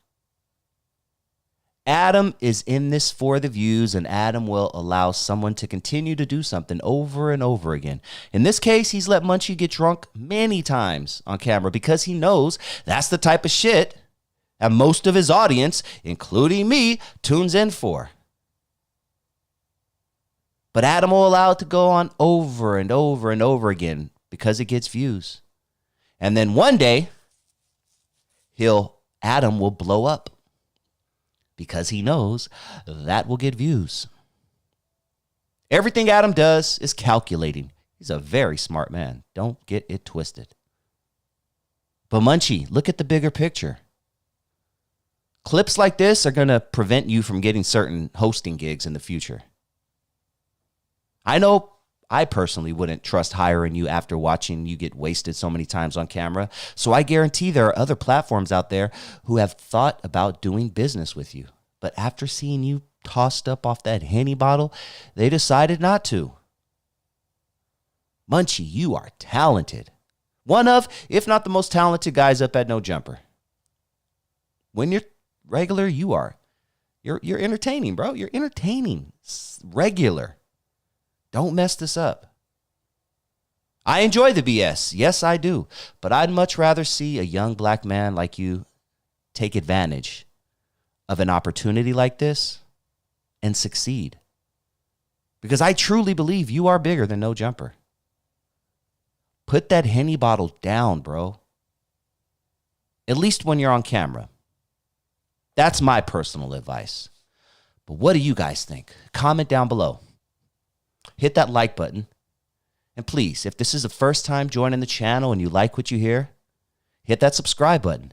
Adam is in this for the views, and Adam will allow someone to continue to do something over and over again. In this case, he's let Munchie get drunk many times on camera because he knows that's the type of shit that most of his audience, including me, tunes in for. But Adam will allow it to go on over and over and over again because it gets views. And then one day, Adam will blow up because he knows that will get views. Everything Adam does is calculating. He's a very smart man. Don't get it twisted. But Munchie, look at the bigger picture. Clips like this are going to prevent you from getting certain hosting gigs in the future. I know I personally wouldn't trust hiring you after watching you get wasted so many times on camera. So I guarantee there are other platforms out there who have thought about doing business with you. But after seeing you tossed up off that Henny bottle, they decided not to. Munchie, you are talented. One of, if not the most talented guys up at No Jumper. When you're regular, you are. You're entertaining, bro. You're entertaining. Regular. Don't mess this up. I enjoy the BS. Yes, I do. But I'd much rather see a young black man like you take advantage of an opportunity like this and succeed. Because I truly believe you are bigger than No Jumper. Put that Henny bottle down, bro. At least when you're on camera. That's my personal advice. But what do you guys think? Comment down below. Hit that like button. And please, if this is the first time joining the channel and you like what you hear, hit that subscribe button.